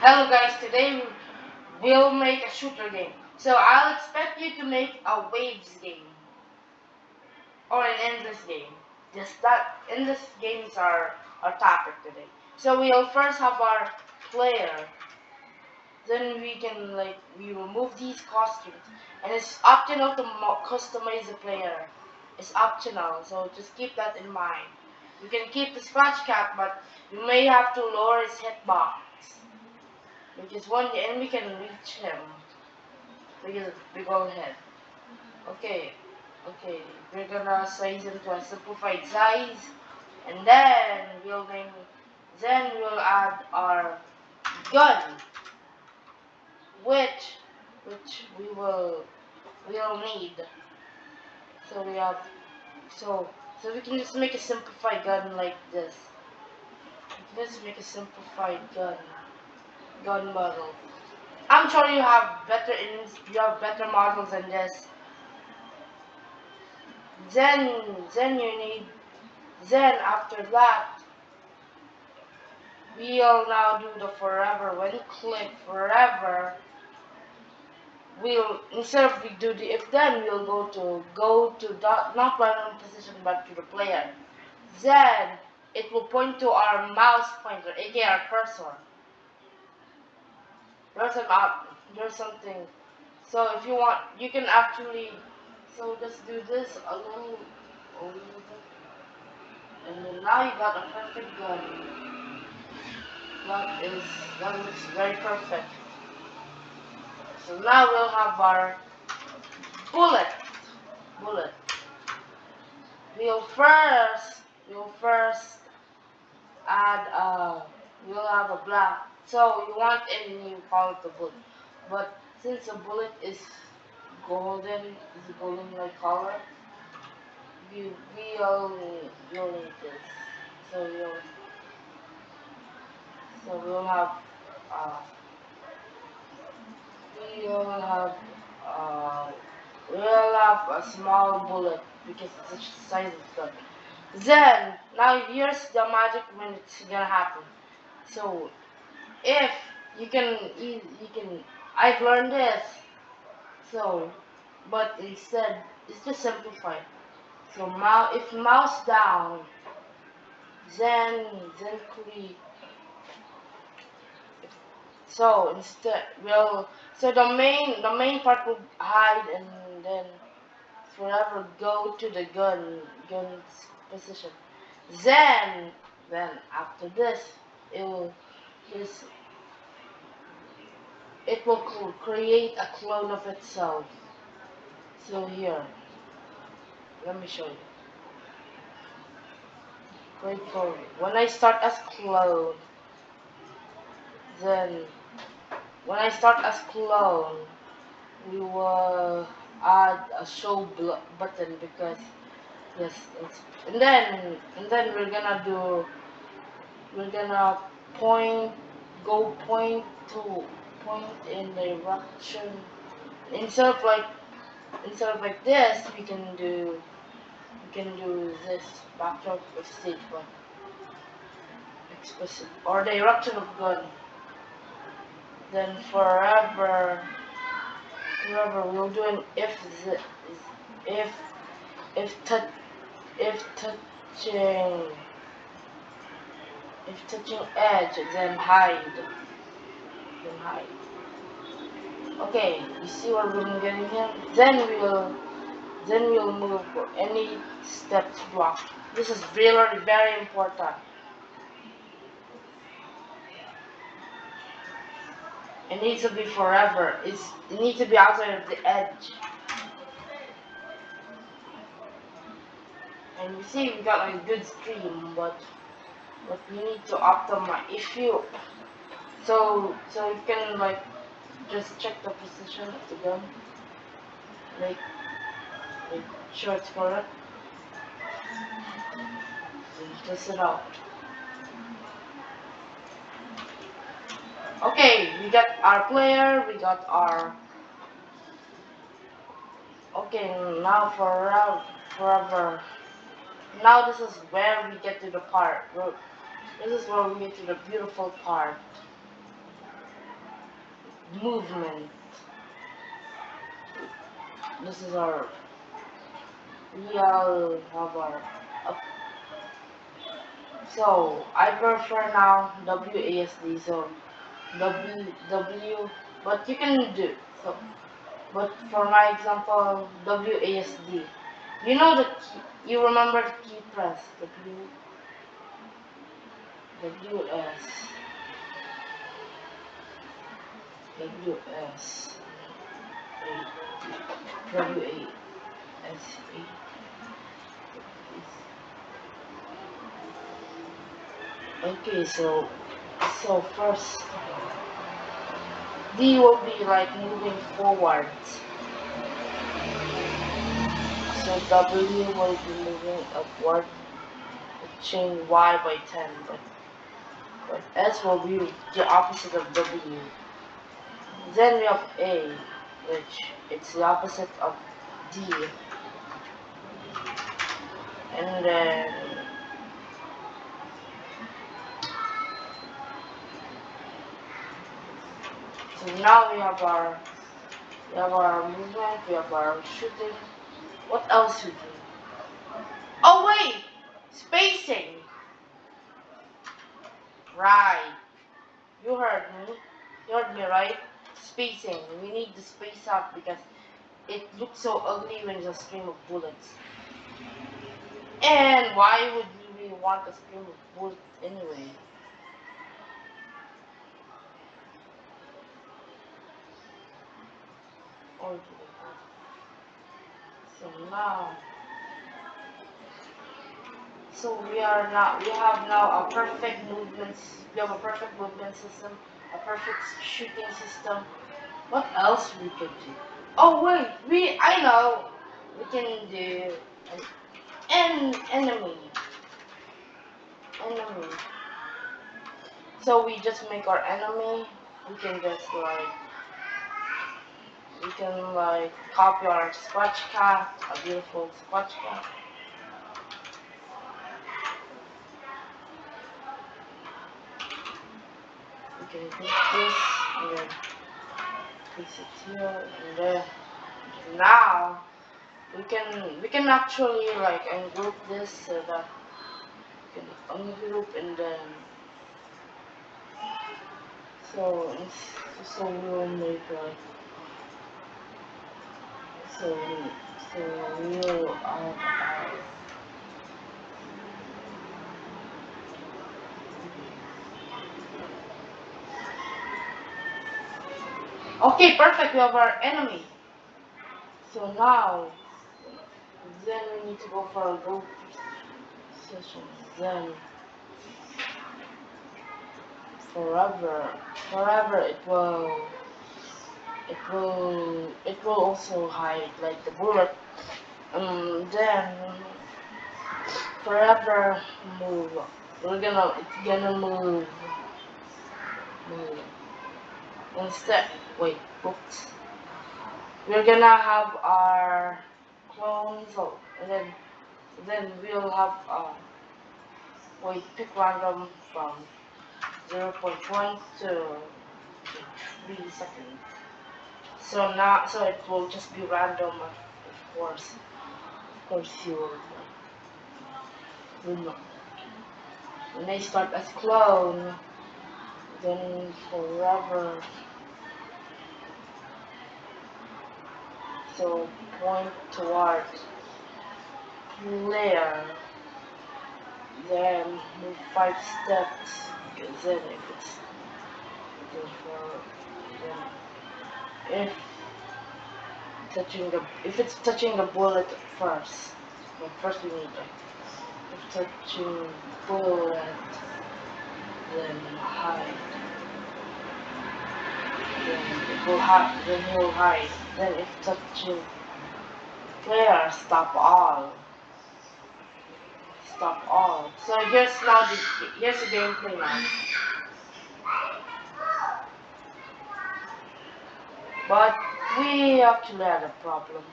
Hello guys, today we'll make a shooter game. So I'll expect you to make a waves game or an endless game. Just that endless games are our topic today. So we'll first have our player. Then we remove these costumes, and it's optional to customize the player. It's optional, so just keep that in mind. You can keep the Splash Cat, but you may have to lower his hitbox. Because one the enemy can reach him because of big old head. Okay, okay, we're gonna size him to a simplified size, and then we'll add our gun, which we'll need. So we have so we can just make a simplified gun like this. Let's make a simplified gun model. I'm sure you have better models than this. Then you need then after that we'll now do the forever. When you click forever, we'll instead of we do the if then we'll go to not random position but to the player. Then it will point to our mouse pointer, aka our cursor. There's something. So if you want, you can actually. So just do this a little bit, and then now you got a perfect gun. That looks very perfect. So now we'll have our bullet. Bullet. We'll first add we'll have a black. So you want any you call it the bullet. But since the bullet is is a golden like color, you'll need this. So you'll so uh we'll have uh we'll have a small bullet because it's the size of the gun. Then now here's the magic when it's gonna happen. So if you can I've learned this. So but instead it's just simplified. So if mouse down, then click. So instead we'll so the main part will hide and then forever go to the gun's position. Then after this it will just it will create a clone of itself. So here, let me show you. Wait for when I start as clone, then when I start as clone, we will add a show button because yes, and then we're gonna point to point in the direction instead of like this we can do this backdrop of stage one explicit or the eruption of gun. Then forever we'll do an if if touch if touching if touching edge then hide. Okay, you see what we're getting here? Then we'll move for any steps block. This is really very important. It needs to be forever. It needs to be outside of the edge. And you see we got like a good stream, but we need to optimize. If you so you can like just check the position of the gun, like like sure it's correct, and test it out. Okay, we got our player, we got our okay now forever. Now this is where we get to the part. This is where we get to the beautiful part. movement. This is our real have our up. So I prefer now WASD. So W, but you can do so. But for my example, WASD. You know the key, you remember the key press WS WS WASA. Okay, so first D will be like moving forwards. So W will be moving upward, chain Y by 10, but S will be the opposite of W. Then we have A, which it's the opposite of D. And then so now we have our movement, we have our shooting. What else we do? Oh wait! Spacing! Right. You heard me. You heard me, right? Spacing. We need to space out because it looks so ugly when there's a stream of bullets. And why would we want a stream of bullets anyway? Okay. So now, we have now a perfect movement. We have a perfect movement system, a perfect shooting system. What else we could do? Oh wait, I know. We can do enemy. Enemy. So we just make our enemy. We can just copy our Scratch cat, a beautiful Scratch cat. We can take this and then place it here and there. Now we can actually ungroup this so that we can ungroup and then so so we will make so so we will okay, perfect. We have our enemy. So now then we need to go for a group session. Then forever it will also hide like the bullet. Then forever move. It's gonna move. Instead, wait, oops. We're gonna have our clones, and then we'll have wait, pick random from 0.1 to 3 seconds. So it will just be random, of course. Of course will not. When they start as clone, then forever. So point towards player, then move 5 steps, because then if if it's touching the bullet first, well, first we need it. If touching bullet, then hide. Then it will hide. Then if touching player, stop all. Stop all. So here's the gameplay now. But we actually had a problem.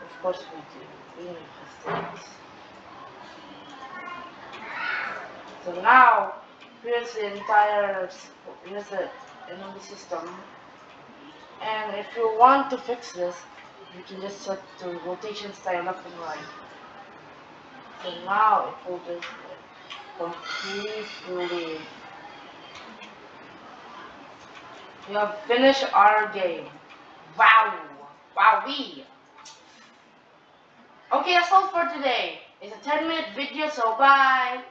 Of course we do. We make mistakes. So now here's the in the system. And if you want to fix this, you can just set the rotation style left and right. So now it will just completely. We have finished our game. Wow! Wowee! Okay, that's all for today. It's a 10-minute video, so bye!